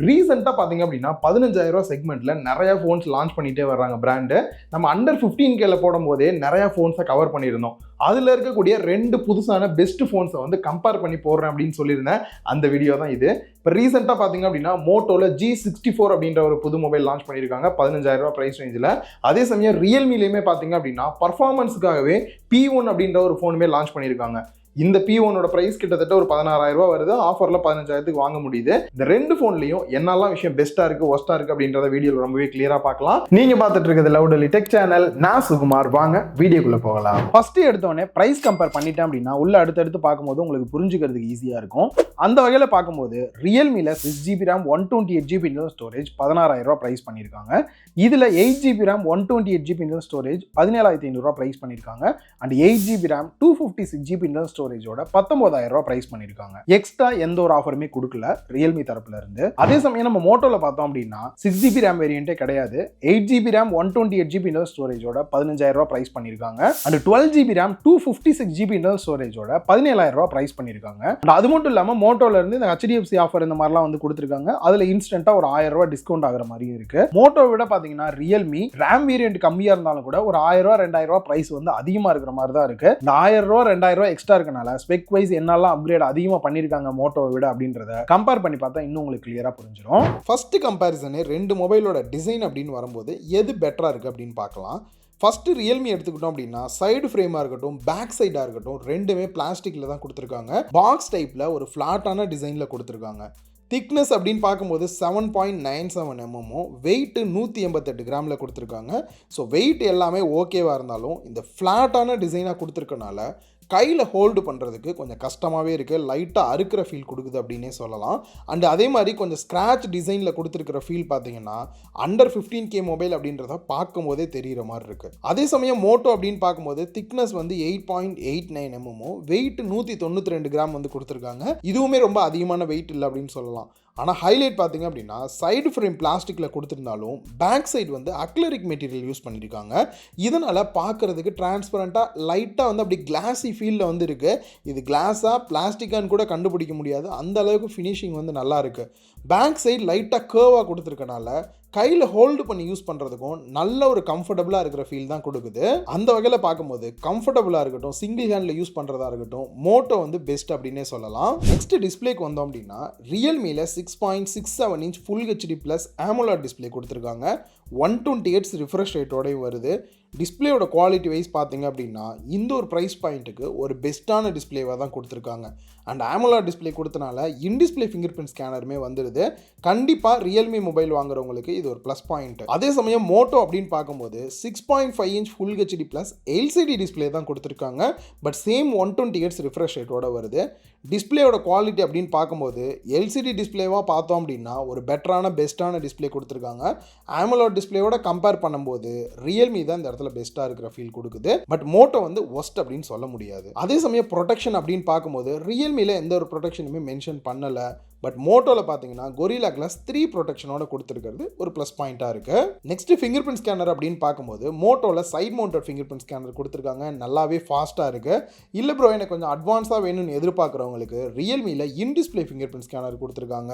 ரீசெண்டாக பார்த்தீங்க அப்படின்னா 15,000 செக்மெண்ட்ல நிறைய ஃபோன்ஸ் லான்ச் பண்ணிட்டே வர்றாங்க பிராண்டு. நம்ம அண்டர் 15Kல போடும் போதே நிறைய ஃபோன்ஸை கவர் பண்ணியிருந்தோம். அதில் இருக்கக்கூடிய 2 புதுசான பெஸ்ட் ஃபோன்ஸை வந்து கம்பேர் பண்ணி போடுறேன் அப்படின்னு சொல்லியிருந்தேன். அந்த வீடியோ தான் இது. இப்போ ரீசெண்டாக பார்த்தீங்க அப்படின்னா மோட்டோவில் G64 அப்படின்ற ஒரு புது மொபைல் லான்ச் பண்ணியிருக்காங்க 15,000 ப்ரைஸ் ரேஞ்சில். அதே சமயம் ரியல்மிலையுமே பார்த்தீங்க அப்படின்னா பர்ஃபார்மன்ஸுக்காகவே P1 அப்படின்ற ஒரு ஃபோனுமே லான்ச் பண்ணியிருக்காங்க. இந்த P1ஓட பிரைஸ் கிட்டத்தட்ட ஒரு 16,000 வருது. ஆஃபரில் 15,000க்கு வாங்க முடியுது. இந்த 2 ஃபோன்லையும் என்னெல்லாம் விஷயம் பெஸ்ட்டாக இருக்குது ஒஸ்ட்டாக இருக்குது அப்படின்றத வீடியோவில் ரொம்பவே கிளியராக பார்க்கலாம். நீங்கள் பார்த்துட்டு இருக்கிறது லவுடலி டெக் சேனல். நான் சுகுமார். வாங்க வீடியோக்குள்ளே போகலாம். ஃபர்ஸ்ட் எடுத்தோடனே ப்ரைஸ் கம்பேர் பண்ணிட்டேன் அப்படின்னா உள்ள அடுத்தடுத்து பார்க்கும்போது உங்களுக்கு புரிஞ்சுக்கிறதுக்கு ஈஸியாக இருக்கும். அந்த வகையில் பார்க்கும்போது ரியல்மியில் 6GB RAM 128GB internal storage 16,000 price பண்ணியிருக்காங்க. இதில் 8GB RAM 128GB internal storage 17,500 price பண்ணியிருக்காங்க. And 8GB RAM 256GB internal ஸ்டோரேஜோட 19,000 பிரைஸ் பண்ணிருக்காங்க. எக்ஸ்ட்ரா எந்த ஒரு ஆஃபருமே கொடுக்கல ரியல்மி தரப்புல இருந்து. அதே சமயம் நம்ம மோட்டோல பார்த்தோம் அப்படின்னா 6GB RAM வேரியண்டே கிடையாது. 8GB RAM 128GB இன்டர்னல் ஸ்டோரேஜோட 15,000 பிரைஸ் பண்ணிருக்காங்க. And 12GB RAM 256GB internal ஸ்டோரேஜோட 17,000 பிரைஸ் பண்ணிருக்காங்க. அது மட்டும் இல்லாம மோட்டோல இருந்து இந்த HDFC ஆஃபர் இந்த மாதிரிலாம் வந்து கொடுத்திருக்காங்க. அதுல இன்ஸ்டன்ட்டா ஒரு 1000 டிஸ்கவுண்ட் ஆகுற மாதிரி இருக்கு. மோட்டோ விட பாத்தீங்கன்னா ரியல்மி RAM வேரியன்ட் கம்மியா இருந்தாலும் கூட ஒரு 1000 2,000 பிரைஸ் வந்து அதிகமா இருக்கிற மாதிரி தான் இருக்கு. இந்த 1000 2,000 எக்ஸ்ட்ரா இருக்கு. ஸ்பெக் வைஸ் என்னெல்லாம் அப்கிரேட் அதிகமாக பண்ணியிருக்காங்க மோட்டோவை விட அப்படின்றத கம்பேர் பண்ணி பார்த்தா இன்னும் உங்களுக்கு கிளியரா புரிஞ்சிடும். ஃபர்ஸ்ட் கம்பேரிசனே 2 மொபைலோட டிசைன் அப்படின்னு வரும்போது எது பெட்டரா இருக்கு அப்படின்னு பார்க்கலாம். ஃபர்ஸ்ட் ரியல்மி எடுத்துக்கிட்டோம் அப்படின்னா சைடு ஃப்ரேமாக இருக்கட்டும் பேக் சைடாக இருக்கட்டும் ரெண்டுமே பிளாஸ்டிக்கில் தான் கொடுத்துருக்காங்க. பாக்ஸ் டைப்பில் ஒரு ஃப்ளாட்டான டிசைனில் கொடுத்துருக்காங்க. திக்னஸ் அப்படின்னு பார்க்கும்போது 7.97 mm, வெயிட்டு 188 கிராமில் கொடுத்துருக்காங்க. ஸோ வெயிட் எல்லாமே ஓகேவாக இருந்தாலும் இந்த ஃப்ளாட்டான டிசைனாக கொடுத்துருக்கனால கையில் ஹோல்டு பண்ணுறதுக்கு கொஞ்சம் கஷ்டமாகவே இருக்குது. லைட்டாக அறுக்கிற ஃபீல் கொடுக்குது அப்படின்னே சொல்லலாம். அண்ட் அதே மாதிரி கொஞ்சம் ஸ்க்ராட்ச் டிசைனில் கொடுத்துருக்கிற ஃபீல் பார்த்தீங்கன்னா அண்டர் 15K மொபைல் அப்படின்றத பார்க்கும் போதே தெரிகிற மாதிரி இருக்குது. அதே சமயம் மோட்டோ அப்படின்னு பார்க்கும்போது திக்னஸ் வந்து 8.89 mm, வெயிட் 192 கிராம் வந்து கொடுத்துருக்காங்க. இதுவுமே ரொம்ப அதிகமான வெயிட் இல்லை அப்படின்னு சொல்லலாம். ஆனால் ஹைலைட் பார்த்தீங்க அப்படின்னா சைடு ஃப்ரேம் பிளாஸ்டிக்கில் கொடுத்துருந்தாலும் பேக் சைடு வந்து அக்லரிக் மெட்டீரியல் யூஸ் பண்ணியிருக்காங்க. இதனால் பார்க்குறதுக்கு டிரான்ஸ்பரண்ட்டாக லைட்டாக வந்து அப்படி கிளாஸி ஃபீலில் வந்து இருக்குது. இது கிளாஸாக பிளாஸ்டிக்கான்னு கூட கண்டுபிடிக்க முடியாது, அந்த அளவுக்கு ஃபினிஷிங் வந்து நல்லா இருக்குது. பேக் சைடு லைட்டாக கேர்வாக கொடுத்துருக்கனால கையில் ஹோல்டு பண்ணி யூஸ் பண்ணுறதுக்கும் நல்ல ஒரு கம்ஃபர்டபுளாக இருக்கிற ஃபீல் தான் கொடுக்குது. அந்த வகையில் பார்க்கும்போது கம்ஃபர்டபுளாக இருக்கட்டும் சிங்கிள் ஹேண்டில் யூஸ் பண்ணுறதா இருக்கட்டும் மோட்டோ வந்து பெஸ்ட் அப்படின்னே சொல்லலாம். நெக்ஸ்ட் டிஸ்பிளேக்கு வந்தோம் அப்படின்னா ரியல்மியில் 6.67 inch full HD plus AMOLED display கொடுத்துருக்காங்க. 120Hz ரிஃப்ரெஷ் ரேட்டோடையும் வருது. டிஸ்பிளேயோட குவாலிட்டி வைஸ் பார்த்தீங்க அப்படின்னா இந்த ஒரு ப்ரைஸ் பாயிண்ட்டுக்கு ஒரு பெஸ்ட்டான டிஸ்பிளேவாக தான் கொடுத்துருக்காங்க. அண்ட் AMOLED டிஸ்பிளே கொடுத்தனால இன் டிஸ்பிளே ஃபிங்கர் பிரிண்ட் ஸ்கேனருமே வந்துடுது. கண்டிப்பாக ரியல்மி மொபைல் வாங்குறவங்களுக்கு இது ஒரு ப்ளஸ் பாயிண்ட். அதே சமயம் மோட்டோ அப்படின்னு பார்க்கும்போது 6.5 inch full HD plus LCD display தான் கொடுத்துருக்காங்க. பட் சேம் 120Hz ரிஃப்ரெஷ் ரேட்டோட வருது. டிஸ்பிளேயோட குவாலிட்டி அப்படின்னு பார்க்கும்போது LCD டிஸ்பிளேவாக பார்த்தோம் அப்படின்னா ஒரு பெட்டரான பெஸ்ட்டான டிஸ்பிளே கொடுத்துருக்காங்க. AMOLED டிஸ்பிளேயோட கம்பேர் பண்ணும்போது ரியல்மி தான் இந்த இடத்துல பெஸ்ட்டாக இருக்கிற ஃபீல் கொடுக்குது. பட் மோட்டோ வந்து ஒஸ்ட் அப்படின்னு சொல்ல முடியாது. அதே சமயம் ப்ரொடெக்ஷன் அப்படின்னு பார்க்கும்போது ரியல்மியில் எந்த ஒரு ப்ரொடெக்ஷனுமே மென்ஷன் பண்ணலை. பட் மோட்டோவில் பார்த்தீங்கன்னா கொரில்லா கிளாஸ் 3 ப்ரொடெக்ஷனோட கொடுத்துருக்கிறது ஒரு ப்ளஸ் பாயிண்ட்டாக இருக்குது. நெக்ஸ்ட் ஃபிங்கர் பிரிண்ட் ஸ்கேனர் அப்படின்னு பார்க்கும்போது மோட்டோவில் side mounted fingerprint scanner கொடுத்துருக்காங்க. நல்லாவே ஃபாஸ்ட்டாக இருக்குது. இல்லை ப்ரோ எனக்கு கொஞ்சம் அட்வான்ஸாக வேணும்னு எதிர்பார்க்குறவங்களுக்கு ரியல்மியில் in display fingerprint scanner கொடுத்துருக்காங்க.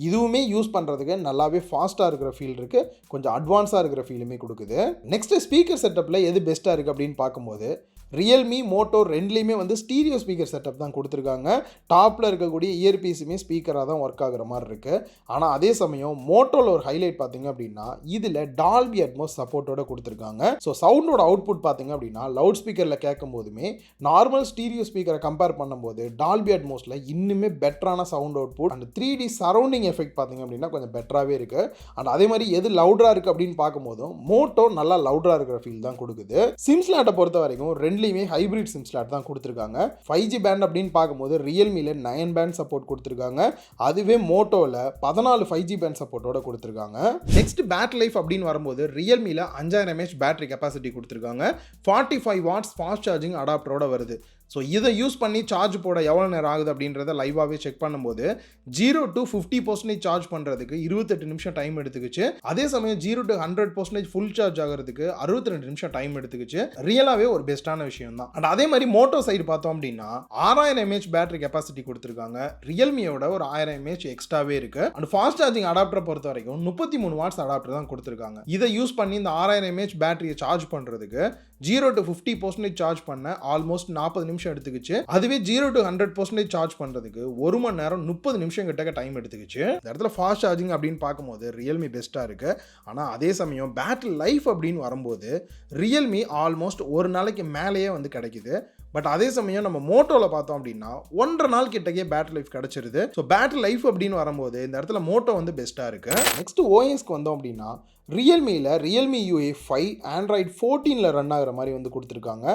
இதுவுமே யூஸ் பண்ணுறதுக்கு நல்லாவே ஃபாஸ்ட்டாக இருக்கிற ஃபீல் இருக்குது. கொஞ்சம் அட்வான்ஸாக இருக்கிற ஃபீலுமே கொடுக்குது. நெக்ஸ்ட் ஸ்பீக்கர் செட்டப்பில் எது பெஸ்ட்டாக இருக்குது அப்படின்னு பார்க்கும்போது ரியல்மி மோட்டோ ரெண்டுலேயுமே வந்து ஸ்டீரியோ ஸ்பீக்கர் செட்டப் தான் கொடுத்துருக்காங்க. டாப்பில் இருக்கக்கூடிய இயர்பீஸுமே ஸ்பீக்கராக தான் ஒர்க் ஆகுற மாதிரி இருக்குது. ஆனால் அதே சமயம் மோட்டோவில் ஒரு ஹைலைட் பார்த்தீங்க அப்படின்னா இதில் டால்பி அட்மோஸ் சப்போர்ட்டோட கொடுத்துருக்காங்க. ஸோ சவுண்டோட அவுட்புட் பார்த்தீங்க அப்படின்னா லவுட் ஸ்பீக்கரில் கேட்கும் போதுமே நார்மல் ஸ்டீரியோ ஸ்பீக்கரை கம்பேர் பண்ணும்போது டால்பி அட்மோஸில் இன்னுமே பெட்டரான sound output and 3D surrounding effect பார்த்தீங்க அப்படின்னா கொஞ்சம் பெட்டராகவே இருக்குது. அண்ட் அதே மாதிரி எது லவுடராக இருக்குது அப்படின்னு பார்க்கும்போதும் மோட்டோ நல்லா லவுடராக இருக்கிற ஃபீல் தான் கொடுக்குது. சிம் ஸ்லாட்டை பொறுத்த வரைக்கும் ரெண்டுலேயுமே ஹைபிரிட் சிம் ஸ்லாட் தான் கொடுத்துருக்காங்க. 5G பேண்ட் அப்படின்னு பார்க்கும்போது ரியல்மியில் 9 பேண்ட் சப்போர்ட் கொடுத்துருக்காங்க. அதுவே மோட்டோவில் 14 5G பேண்ட் சப்போர்ட்டோட கொடுத்துருக்காங்க. நெக்ஸ்ட் பேட்டரி லைஃப் அப்படின்னு வரும்போது ரியல்மியில் 5000 mAh பேட்டரி கெப்பாசிட்டி கொடுத்துருக்காங்க. 45 வாட்ஸ் ஃபாஸ்ட் சார்ஜிங் அடாப்டரோட வருது. ஸோ இதை யூஸ் பண்ணி சார்ஜ் போட எவ்வளோ நேரம் ஆகுது அப்படின்றத லைவாகவே செக் பண்ணும்போது 0 to 50% சார்ஜ் பண்ணுறதுக்கு 28 நிமிஷம் டைம் எடுத்துக்கிச்சு. அதே சமயம் 0 to 100% ஃபுல் சார்ஜ் ஆகிறதுக்கு 62 நிமிஷம் டைம் எடுத்துக்கிச்சு. ரியலாகவே ஒரு பெஸ்ட்டான விஷயம் தான். அண்ட் அதே மாதிரி மோட்டோ சைடு பார்த்தோம் அப்படின்னா 6000 mAh பேட்டரி கெப்பாசிட்டி கொடுத்துருக்காங்க. ரியல்மியோட ஒரு 1000 mAh எக்ஸ்ட்ராவே இருக்கு. அண்ட் ஃபாஸ்ட் சார்ஜிங் அடாப்டரை பொறுத்த வரைக்கும் 33 வாட்ஸ் அடாப்டர் தான் கொடுத்துருக்காங்க. இதை யூஸ் பண்ணி இந்த 6000 mAh பேட்டரியை சார்ஜ் பண்ணுறதுக்கு 0 to 50% சார்ஜ் பண்ண ஆல்மோஸ்ட் 40 நிமிஷம் எடுத்துக்கிச்சு. அதுவே 0 to 100% சார்ஜ் பண்ணுறதுக்கு 1 மணி நேரம் 30 நிமிஷம் கிட்ட டைம் எடுத்துக்கிச்சு. இந்த இடத்துல ஃபாஸ்ட் சார்ஜிங் அப்படின்னு பார்க்கும்போது ரியல்மி பெஸ்ட்டாக இருக்குது. ஆனால் அதே சமயம் பேட்டரி லைஃப் அப்படின்னு வரும்போது ரியல்மி ஆல்மோஸ்ட் ஒரு நாளைக்கு மேலேயே வந்து கிடைக்குது. பட் அதே சமயம் நம்ம மோட்டோவில் பார்த்தோம் அப்படின்னா 1.5 நாள் கிட்டக்கே பேட்டரி லைஃப் கிடச்சிருது. ஸோ பேட்டரி லைஃப் அப்படின்னு வரும்போது இந்த இடத்துல மோட்டோ வந்து பெஸ்ட்டாக இருக்குது. நெக்ஸ்ட் ஓஎஸ்க்கு வந்தோம் அப்படின்னா ரியல்மியில் ரியல்மி UA 5 ஆண்ட்ராய்டு 14 ரன் ஆகிற மாதிரி வந்து கொடுத்துருக்காங்க.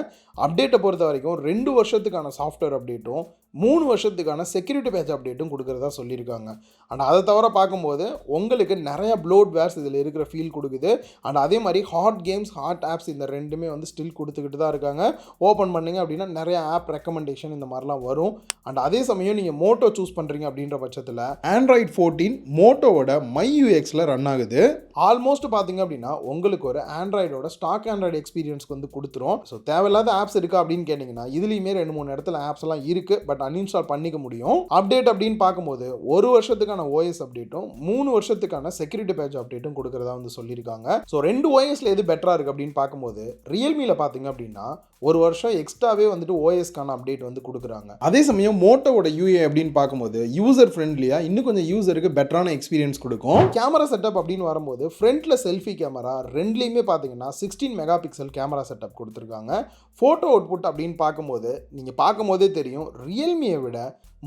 அப்டேட்டை பொறுத்த வரைக்கும் 2 வருஷத்துக்கான சாஃப்ட்வேர் அப்டேட்டும் 3 வருஷத்துக்கான செக்யூரிட்டி பேட்ச் அப்டேட்டும் கொடுக்குறதா சொல்லியிருக்காங்க. அண்ட் அதை தவிர பார்க்கும்போது உங்களுக்கு நிறைய ப்ளோட்வேர்ஸ் இதில் இருக்கிற ஃபீல் கொடுக்குது. அண்ட் அதே மாதிரி ஹாட் கேம்ஸ் ஹாட் ஆப்ஸ் இந்த ரெண்டுமே வந்து ஸ்டில் கொடுத்துக்கிட்டு தான் இருக்காங்க. ஓப்பன் பண்ணிங்க அப்படின்னா நிறைய ஆப் ரெக்கமெண்டேஷன் இந்த மாதிரிலாம் வரும். அண்ட் அதே சமயம் நீங்கள் மோட்டோ சூஸ் பண்ணுறீங்க அப்படின்ற பட்சத்தில் ஆண்ட்ராய்டு 14 மோட்டோவோட MyUXல ரன் ஆகுது. ஆல்மோஸ்ட் பார்த்தீங்க அப்படின்னா உங்களுக்கு ஒரு ஆண்ட்ராய்டோட ஸ்டாக் ஆண்ட்ராய்டு எக்ஸ்பீரியன்ஸ்க்கு வந்து கொடுத்துரும். ஸோ தேவையில்லாத ஆப்ஸ் இருக்கா அப்படின்னு கேட்டிங்கன்னா இதுலேயுமே 2-3 இடத்துல ஆப்ஸ் எல்லாம் இருக்குது. பட் அன்இன்ஸ்டால் பண்ணிக்க முடியும். அப்டேட் அப்படின்னு பார்க்கும்போது 1 வருஷத்துக்கான OS அப்டேட்டும் 3 வருஷத்துக்கான செக்யூரிட்டி பேட்ச் அப்டேட்டும் கொடுக்குறதா வந்து சொல்லியிருக்காங்க. ஸோ 2 OSல எது பெட்டராக இருக்குது அப்படின்னு பார்க்கும்போது ரியல்மியில் பார்த்தீங்க அப்படின்னா 1 வருஷம் எக்ஸ்ட்ராவே வந்துட்டு ஓஎஸ்க்கான அப்டேட் வந்து கொடுக்குறாங்க. அதே சமயம் மோட்டோவோட UA அப்படின்னு பார்க்கும்போது யூசர் ஃப்ரெண்ட்லியாக இன்னும் கொஞ்சம் யூசருக்கு பெட்டரான எக்ஸ்பீரியன்ஸ் கொடுக்கும். கேமரா செட்டப் அப்படின்னு வரும்போது ஃப்ரண்ட்டில் செல்ஃபி கேமரா ரெண்டுலேயுமே பார்த்தீங்கன்னா 16 மெகா பிக்சல் கேமரா செட்டப் கொடுத்துருக்காங்க. ஃபோட்டோ அவுட்புட் அப்படின்னு பார்க்கும்போது நீங்கள் பார்க்கும்போதே தெரியும் ரியல்மியை விட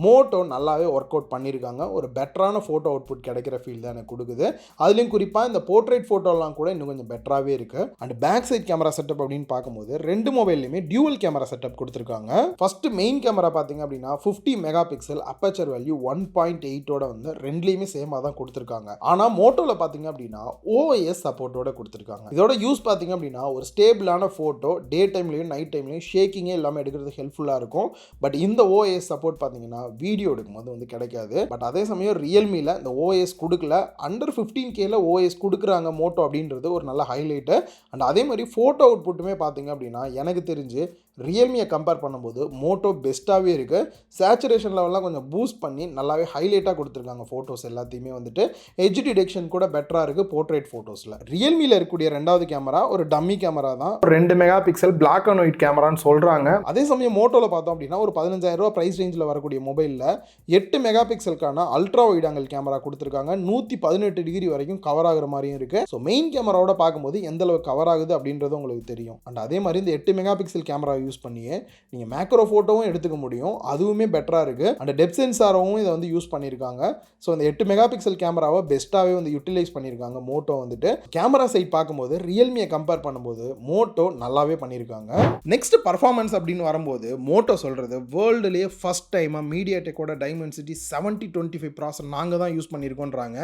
மோட்டோ நல்லாவே ஒர்க் அவுட் பண்ணியிருக்காங்க. ஒரு பெட்டரான ஃபோட்டோ அவுட்புட் கிடைக்கிற ஃபீல் தான் எனக்கு கொடுக்குது. அதுலேயும் குறிப்பாக இந்த போர்ட்ரேட் ஃபோட்டோலாம் கூட இன்னும் கொஞ்சம் பெட்டராகவே இருக்குது. And back side camera setup அப்படின்னு பார்க்கும்போது 2 மொபைல்லையுமே டியூவல் கேமரா செட்டப் கொடுத்துருக்காங்க. ஃபஸ்ட்டு மெயின் கேமரா பார்த்தீங்க அப்படின்னா 50 மெகா பிக்சல் அப்பச்சர் வேல்யூ 1.8 வந்து ரெண்டுலேயுமே சேமாக தான் கொடுத்துருக்காங்க. ஆனால் மோட்டோவில் பார்த்தீங்க அப்படின்னா OIS சப்போர்ட்டோட கொடுத்துருக்காங்க. இதோட யூஸ் பார்த்தீங்க அப்படின்னா ஒரு ஸ்டேபிளான ஃபோட்டோ டே டைம்லையும் நைட் டைம்லையும் ஷேக்கிங்கே இல்லாமல் எடுக்கிறது ஹெல்ப்ஃபுல்லாக இருக்கும். பட் இந்த OIS சப்போர்ட் பார்த்தீங்கன்னா வீடியோ எடுக்கும்போது வந்து கிடைக்காது. பட் அதே சமயம் ரியல்மியில் இந்த OIS கொடுக்கல. அண்டர் 15Kல OIS கொடுக்குறாங்க மோட்டோ அப்படின்றது ஒரு நல்ல ஹைலைட்டு. அண்ட் அதே மாதிரி ஃபோட்டோ அவுட்புட்டுமே பார்த்தீங்க அப்படின்னா எனக்கு தெரிஞ்சு ரியல்மியை கம்பேர் பண்ணும்போது மோட்டோ பெஸ்ட்டாகவே இருக்குது. சேச்சுரேஷன் லெவல்லாம் கொஞ்சம் பூஸ்ட் பண்ணி நல்லாவே ஹைலைட்டாக கொடுத்துருக்காங்க. ஃபோட்டோஸ் எல்லாத்தையுமே வந்துட்டு எட்ஜ் டிடெக்ஷன் கூட பெட்டராக இருக்குது போர்ட்ரேட் ஃபோட்டோஸில். ரியல்மியில் இருக்கக்கூடிய 2வது கேமரா ஒரு டம்மி கேமரா தான். 2 megapixel black and white கேமரான்னு சொல்கிறாங்க. அதே சமயம் மோட்டோவில் பார்த்தோம் அப்படின்னா ஒரு 15000 ரூபா ப்ரைஸ் ரேஞ்சில் வரக்கூடிய மொபைலில் 8 மெகா பிக்சலுக்கான அல்ட்ரா வைட் ஆங்கிள் கேமரா கொடுத்துருக்காங்க. 118 டிகிரி வரைக்கும் கவர் ஆகிற மாதிரியும் இருக்குது. ஸோ மெயின் கேமராவோட பார்க்கும்போது எந்த அளவுக்கு கவர் ஆகுது அப்படின்றது உங்களுக்கு தெரியும். அண்ட் அதே மாதிரி இந்த 8 மெகா பிக்சல் கேமரா யூஸ் பண்ணியே நீங்கள் மேக்ரோ ஃபோட்டோவும் எடுத்துக்க முடியும். அதுவுமே பெட்டராக இருக்குது. அண்ட் டெப்த் சென்சாரும் இதை வந்து யூஸ் பண்ணியிருக்காங்க. ஸோ இந்த 8 மெகா பிக்சல் கேமராவை பெஸ்ட்டாகவே வந்து யூட்டிலைஸ் பண்ணியிருக்காங்க மோட்டோ வந்துட்டு. கேமரா சைட் பார்க்கும்போது ரியல்மியை கம்பேர் பண்ணும்போது மோட்டோ நல்லாவே பண்ணியிருக்காங்க. நெக்ஸ்ட் பர்ஃபார்மன்ஸ் அப்படின்னு வரும்போது மோட்டோ சொல்கிறது வேர்ல்டுலேயே ஃபஸ்ட் டைமாக மீடியாடெக்கோட டைமென்சிட்டி 7025 ப்ராசர் நாங்கள் தான் யூஸ் பண்ணியிருக்கோன்றாங்க.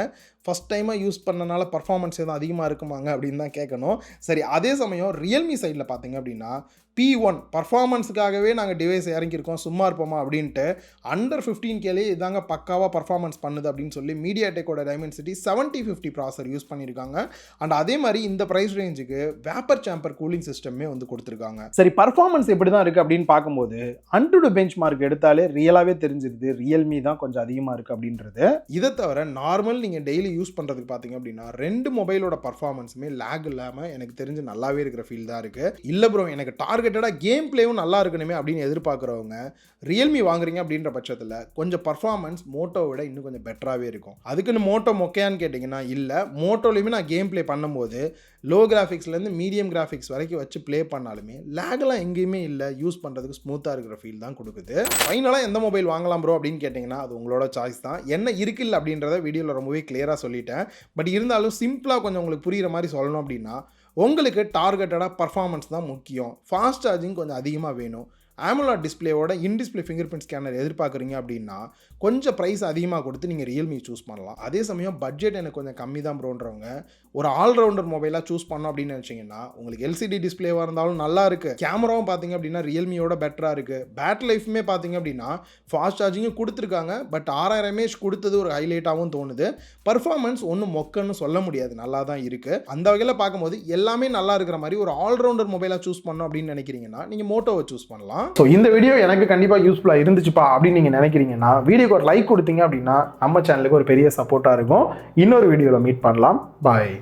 ஃபஸ்ட் டைமாக யூஸ் பண்ணனால பர்ஃபார்மன்ஸ் எதுவும் அதிகமாக இருக்குமாங்க அப்படின்னு தான் கேட்கணும். சரி, அதே சமயம் ரியல்மி சைடில் பார்த்தீங்க அப்படின்னா P1 பர்ஃபார்மன்ஸுக்காகவே நாங்கள் டிவைஸ் இறங்கியிருக்கோம் சும்மா இருப்போமா அப்படின்ட்டு அண்டர் 15Kலே இதாங்க பக்காவாக பர்ஃபார்மன்ஸ் பண்ணுது அப்படின்னு சொல்லி மீடியாடெக்கோட டைமென்சிட்டி 7050 ப்ராசர் யூஸ் பண்ணியிருக்காங்க. அண்ட் அதே மாதிரி இந்த ப்ரைஸ் ரேஞ்சுக்கு வேப்பர் சாம்பர் கூலிங் சிஸ்டமே வந்து கொடுத்துருக்காங்க. சரி, பர்ஃபார்மன்ஸ் எப்படி தான் இருக்குது அப்படின்னு பார்க்கும்போது அன்டு பெஞ்ச் மார்க் எடுத்தாலே ரியலாகவே தெரிஞ்சிருது ரியல்மி தான் கொஞ்சம் அதிகமாக இருக்குது அப்படின்றது. இதை தவிர நார்மல் நீங்கள் டெய்லி யூஸ் பண்ணுறதுக்கு பார்த்தீங்க அப்படின்னா 2 மொபைலோட பர்ஃபார்மன்ஸுமே லேக் இல்லாமல் எனக்கு தெரிஞ்சு நல்லாவே இருக்கிற ஃபீல் தான் இருக்குது. இல்லை ப்ரோ எனக்கு டார்கெட்டடாக கேம் பிளேவும் நல்லா இருக்கணுமே அப்படின்னு எதிர்பார்க்குறவங்க ரியல்மி வாங்குறீங்க அப்படின்ற பட்சத்தில் கொஞ்சம் பர்ஃபார்மன்ஸ் மோட்டோவோட இன்னும் கொஞ்சம் பெட்டராகவே இருக்கும். அதுக்குன்னு மோட்டோ மொக்கையான்னு கேட்டிங்கன்னா இல்லை, மோட்டோலையுமே நான் கேம் பிளே பண்ணும்போது லோ கிராஃபிக்ஸ்லேருந்து மீடியம் கிராஃபிக்ஸ் வரைக்கும் வச்சு ப்ளே பண்ணாலுமே லேகெல்லாம் எங்கேயுமே இல்லை, யூஸ் பண்ணுறதுக்கு ஸ்மூத்தாக இருக்கிற ஃபீல் தான் கொடுக்குது. ஃபைனலாக எந்த மொபைல் வாங்கலாம் ப்ரோ அப்படின்னு கேட்டிங்கன்னா அது உங்களோட சாய்ஸ் தான். என்ன இருக்குல்ல அப்படின்றத வீடியோவில் ரொம்பவே கிளியராக சொல்லிட்டேன். பட் இருந்தாலும் சிம்பிளாக கொஞ்சம் உங்களுக்கு புரிகிற மாதிரி சொல்லணும் அப்படின்னா உங்களுக்கு டார்கெட்டடாக பர்ஃபார்மன்ஸ் தான் முக்கியம். ஃபாஸ்ட் சார்ஜிங் கொஞ்சம் அதிகமாக வேணும். AMOLED டிஸ்பிளேவோட in display fingerprint scanner எதிர்பார்க்குறீங்க அப்படின்னா கொஞ்சம் ப்ரைஸ் அதிகமாக கொடுத்து நீங்கள் ரியல்மி சூஸ் பண்ணலாம். அதே சமயம் பட்ஜெட் எனக்கு கொஞ்சம் கம்மி தான் ப்ரோன்றவங்க ஒரு ஆல்ரவுண்டர் மொபைலாக சூஸ் பண்ணோம் அப்படின்னு நினச்சிங்கன்னா உங்களுக்கு எல்சிடி டிஸ்பிளேவாக இருந்தாலும் நல்லா இருக்குது, கேமராவும் பார்த்தீங்க அப்படின்னா ரியல்மியோட பெட்டராக இருக்குது, பேட்டரி லைஃப்மே பார்த்தீங்க அப்படின்னா ஃபாஸ்ட் சார்ஜிங்கும் கொடுத்துருக்காங்க. பட் 6000 mAh கொடுத்தது ஒரு ஹைலைட்டாகவும் தோணுது. பர்ஃபார்மன்ஸ் ஒன்றும் மொக்கன்னு சொல்ல முடியாது, நல்லா தான் இருக்குது. அந்த வகையில் பார்க்கும்போது எல்லாமே நல்லா இருக்கிற மாதிரி ஒரு ஆல்ரவுண்டர் மொபைலாக சூஸ் பண்ணோம் அப்படின்னு நினைக்கிறீங்கன்னா நீங்கள் மோட்டோவை சூஸ் பண்ணலாம். ஸோ இந்த வீடியோ எனக்கு கண்டிப்பாக யூஸ்ஃபுல்லாக இருந்துச்சுப்பா அப்படின்னு நீங்கள் நினைக்கிறீங்கன்னா வீடியோக்கு ஒரு லைக் கொடுத்தீங்க அப்படின்னா நம்ம சேனலுக்கு ஒரு பெரிய சப்போர்ட்டாக இருக்கும். இன்னொரு வீடியோவில் மீட் பண்ணலாம். பாய்.